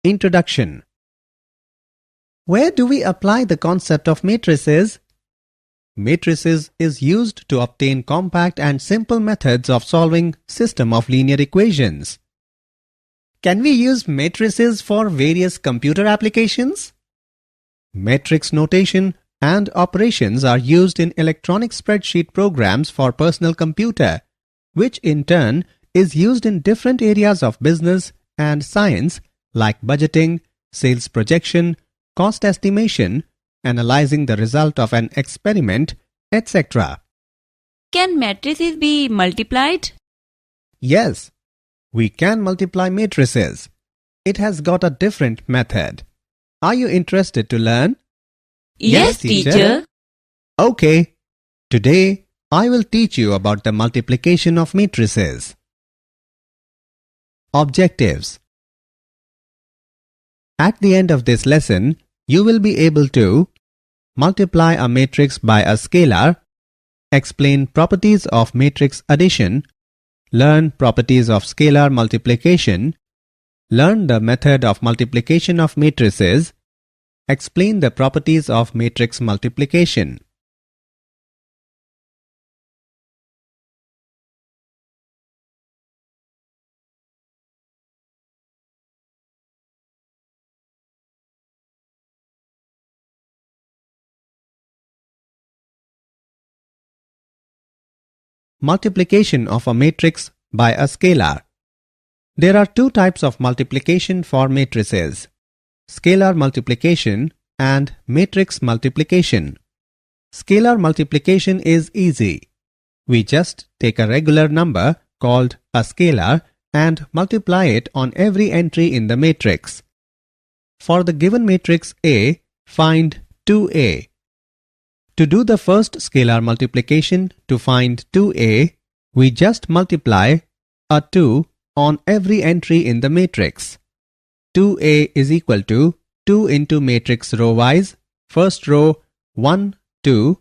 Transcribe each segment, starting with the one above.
Introduction. Where do we apply the concept of matrices? Matrices is used to obtain compact and simple methods of solving system of linear equations. Can we use matrices for various computer applications? Matrix notation and operations are used in electronic spreadsheet programs for personal computer, which in turn is used in different areas of business and science like budgeting, sales projection, cost estimation, analyzing the result of an experiment, etc. Can matrices be multiplied? Yes, we can multiply matrices. It has got a different method. Are you interested to learn? Yes, teacher. Okay. Today, I will teach you about the multiplication of matrices. Objectives. At the end of this lesson, you will be able to multiply a matrix by a scalar, explain properties of matrix addition, learn properties of scalar multiplication, learn the method of multiplication of matrices, explain the properties of matrix multiplication. Multiplication of a matrix by a scalar. There are two types of multiplication for matrices: scalar multiplication and matrix multiplication. Scalar multiplication is easy. We just take a regular number called a scalar and multiply it on every entry in the matrix. For the given matrix A, find 2A. To do the first scalar multiplication to find 2A, we just multiply a 2 on every entry in the matrix. 2A is equal to 2 into matrix row wise, first row 1, 2,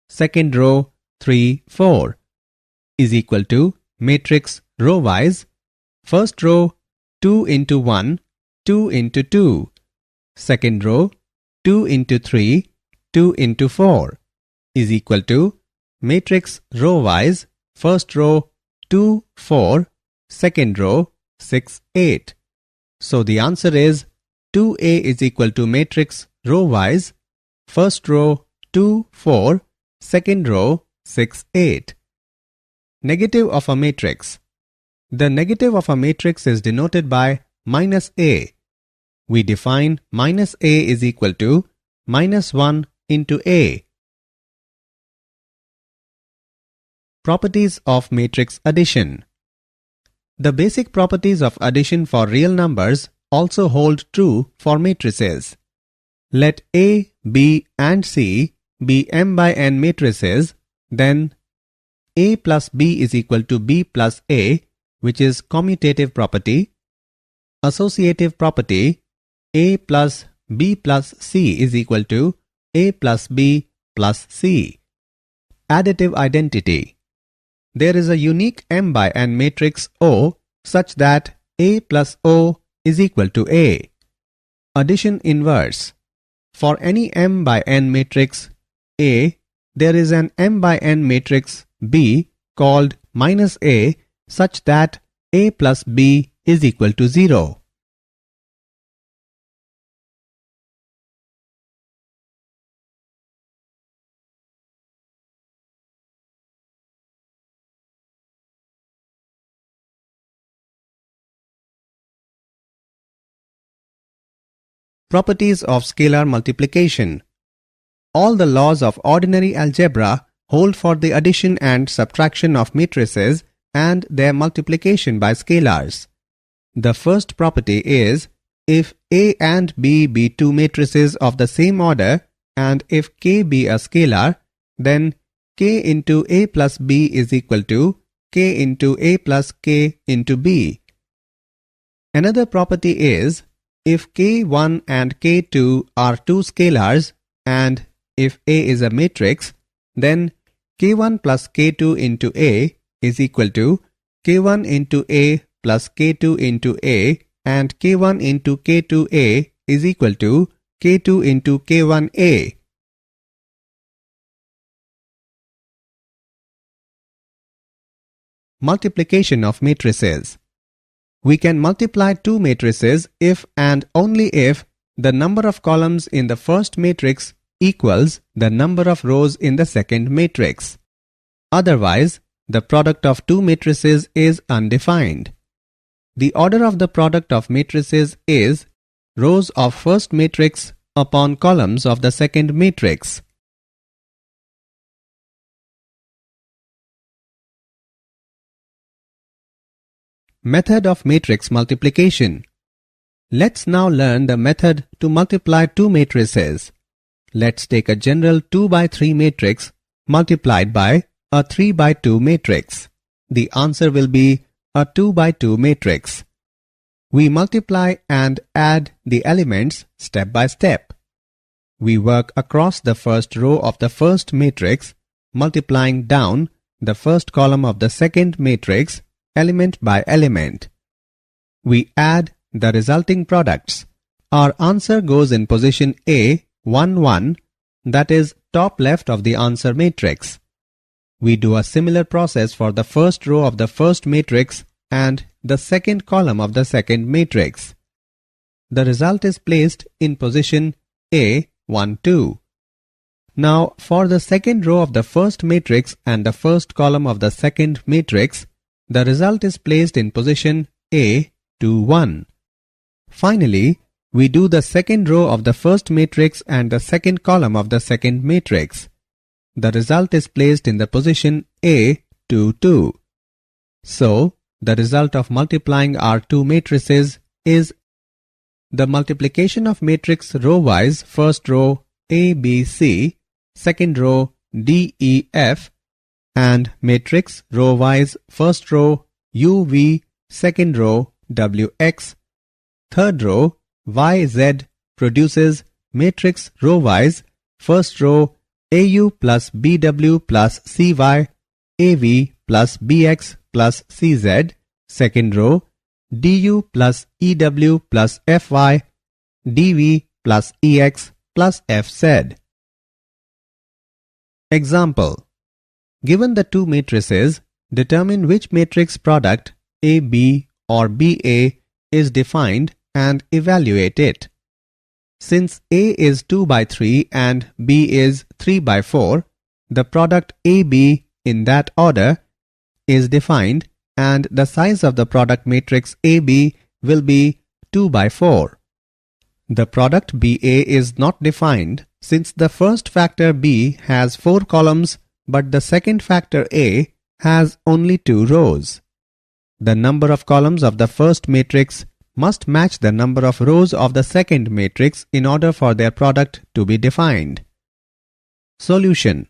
second row 3, 4 is equal to matrix row wise, first row 2 into 1, 2 into 2, second row 2 into 3, 2 into 4 is equal to matrix row wise, first row 2, 4, second row 6, 8. So the answer is 2A is equal to matrix row wise, first row 2, 4, second row 6, 8. Negative of a matrix. The negative of a matrix is denoted by minus A. We define minus A is equal to minus 1 into A. Properties of matrix addition. The basic properties of addition for real numbers also hold true for matrices. Let A, B and C be m by n matrices, then A plus B is equal to B plus A, which is commutative property. Associative property, A plus B plus C is equal to A plus B plus C. Additive identity. There is a unique m by n matrix O such that A plus O is equal to A. Addition inverse. For any m by n matrix A, there is an m by n matrix B called minus A such that A plus B is equal to 0. Properties of scalar multiplication. All the laws of ordinary algebra hold for the addition and subtraction of matrices and their multiplication by scalars. The first property is, if A and B be two matrices of the same order and if K be a scalar, then K into A plus B is equal to K into A plus K into B. Another property is, if K1 and K2 are two scalars and if A is a matrix, then K1 plus K2 into A is equal to K1 into A plus K2 into A and K1 into K2A is equal to K2 into K1A. Multiplication of matrices. We can multiply two matrices if and only if the number of columns in the first matrix equals the number of rows in the second matrix. Otherwise, the product of two matrices is undefined. The order of the product of matrices is rows of first matrix upon columns of the second matrix. Method of matrix multiplication. Let's now learn the method to multiply two matrices. Let's take a general 2 by 3 matrix multiplied by a 3 by 2 matrix. The answer will be a 2 by 2 matrix. We multiply and add the elements step by step. We work across the first row of the first matrix, multiplying down the first column of the second matrix element by element. We add the resulting products. Our answer goes in position A, 1, 1, that is top left of the answer matrix. We do a similar process for the first row of the first matrix and the second column of the second matrix. The result is placed in position A, 1, 2. Now for the second row of the first matrix and the first column of the second matrix, the result is placed in position A, 2, 1. Finally, we do the second row of the first matrix and the second column of the second matrix. The result is placed in the position A, 2, 2. So, the result of multiplying our two matrices is the multiplication of matrix row-wise first row A, B, C, second row D, E, F, and matrix row-wise first row U, V, second row W, X, third row Y, Z produces matrix row-wise first row AU plus BW plus CY, AV plus BX plus CZ, second row DU plus EW plus FY, DV plus EX plus FZ. Example. Given the two matrices, determine which matrix product AB or BA is defined and evaluate it. Since A is 2 by 3 and B is 3 by 4, the product AB in that order is defined and the size of the product matrix AB will be 2 by 4. The product BA is not defined since the first factor B has 4 columns but the second factor A has only 2 rows. The number of columns of the first matrix must match the number of rows of the second matrix in order for their product to be defined. Solution.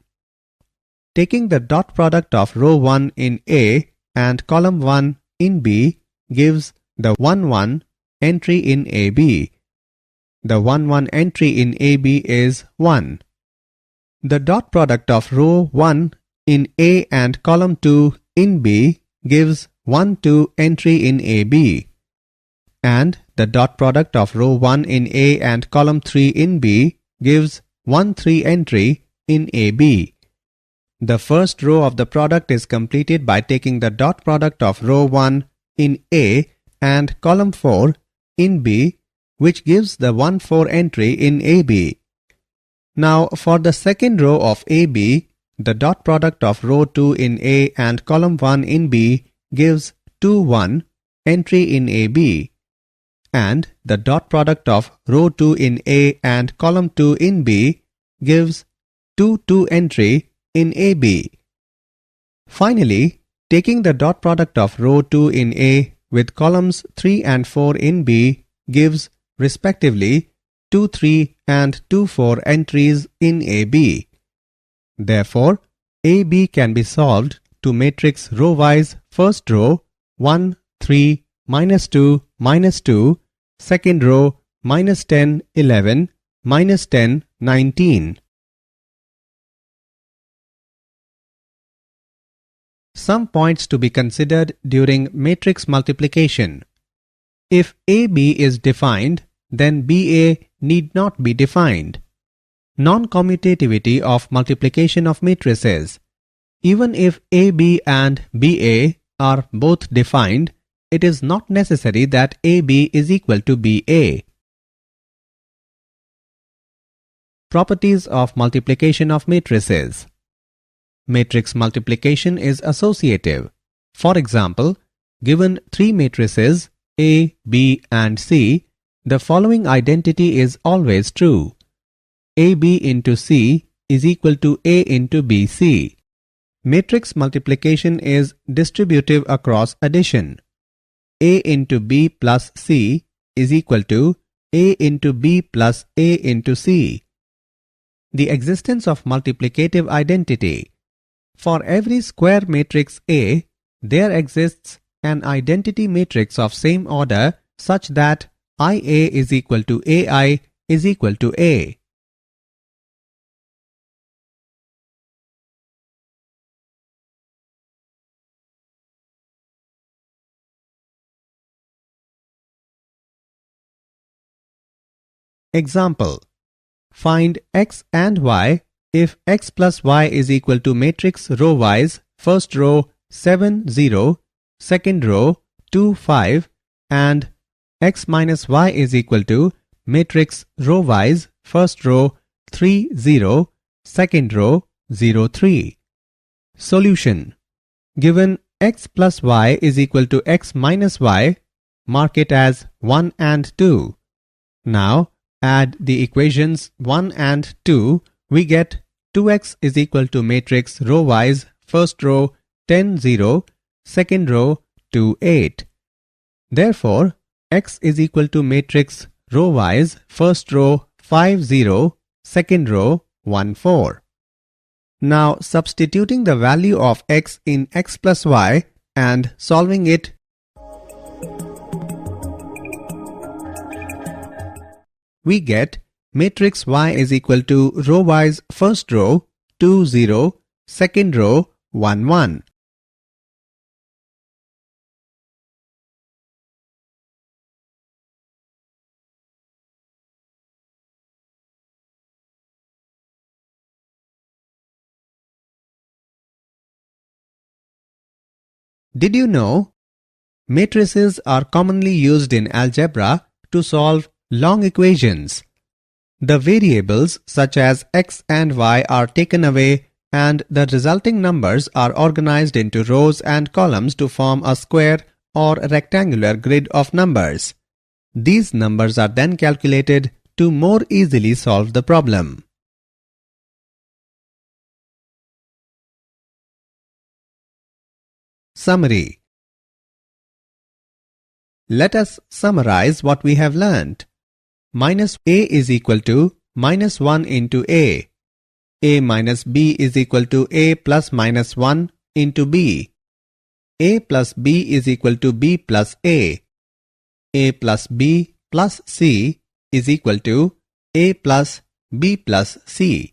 Taking the dot product of row 1 in A and column 1 in B gives the 1, 1 entry in AB. The 1, 1 entry in AB is 1. The dot product of row 1 in A and column 2 in B gives 1, 2 entry in AB. And the dot product of row 1 in A and column 3 in B gives 1, 3 entry in AB. The first row of the product is completed by taking the dot product of row 1 in A and column 4 in B, which gives the 1, 4 entry in AB. Now for the second row of AB, the dot product of row 2 in A and column 1 in B gives 2, 1 entry in AB. And the dot product of row 2 in A and column 2 in B gives 2, 2 entry in AB. Finally, taking the dot product of row 2 in A with columns 3 and 4 in B gives respectively 2, 3 and 2, 4 entries in AB. Therefore, AB can be solved to matrix row-wise first row 1, 3, -2, -2, second row -10, 11, -10, 19. Some points to be considered during matrix multiplication. If AB is defined, then BA need not be defined. Non-commutativity of multiplication of matrices. Even if AB and BA are both defined, it is not necessary that AB is equal to BA. Properties of multiplication of matrices. Matrix multiplication is associative. For example, given three matrices A, B and C, the following identity is always true. AB into C is equal to A into BC. Matrix multiplication is distributive across addition. A into B plus C is equal to A into B plus A into C. The existence of multiplicative identity. For every square matrix A, there exists an identity matrix of same order such that IA is equal to AI is equal to A. Example. Find x and y if x plus y is equal to matrix row-wise first row 7 0, second row 2 5 and x minus y is equal to matrix row-wise first row 3 0, second row 0 3. Solution. Given x plus y is equal to x minus y, mark it as 1 and 2. Now add the equations 1 and 2, we get 2x is equal to matrix row-wise first row 10 0, second row 2 8. Therefore, x is equal to matrix row-wise first row 5 0, second row 1 4. Now substituting the value of x in x plus y and solving it, we get matrix y is equal to row-wise first row 2 0, second row 1 1. Did you know? Matrices are commonly used in algebra to solve long equations. The variables such as x and y are taken away and the resulting numbers are organized into rows and columns to form a square or rectangular grid of numbers. These numbers are then calculated to more easily solve the problem. Summary. Let us summarize what we have learnt. Minus A is equal to minus 1 into A. A minus B is equal to A plus minus 1 into B. A plus B is equal to B plus A. A plus B plus C is equal to A plus B plus C,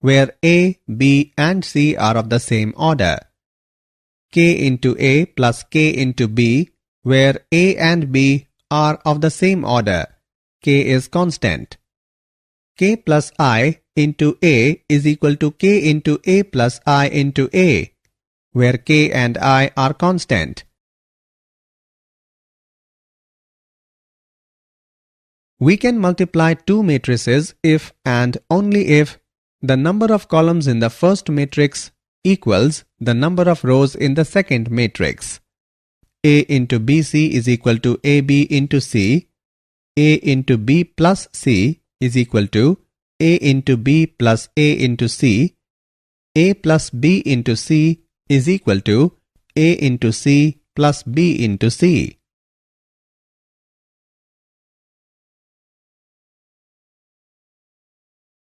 where A, B and C are of the same order. K into A plus K into B, where A and B are of the same order. K is constant. K plus I into A is equal to K into A plus I into A, where K and I are constant. We can multiply two matrices if and only if the number of columns in the first matrix equals the number of rows in the second matrix. A into BC is equal to AB into C. A into B plus C is equal to A into B plus A into C. A plus B into C is equal to A into C plus B into C.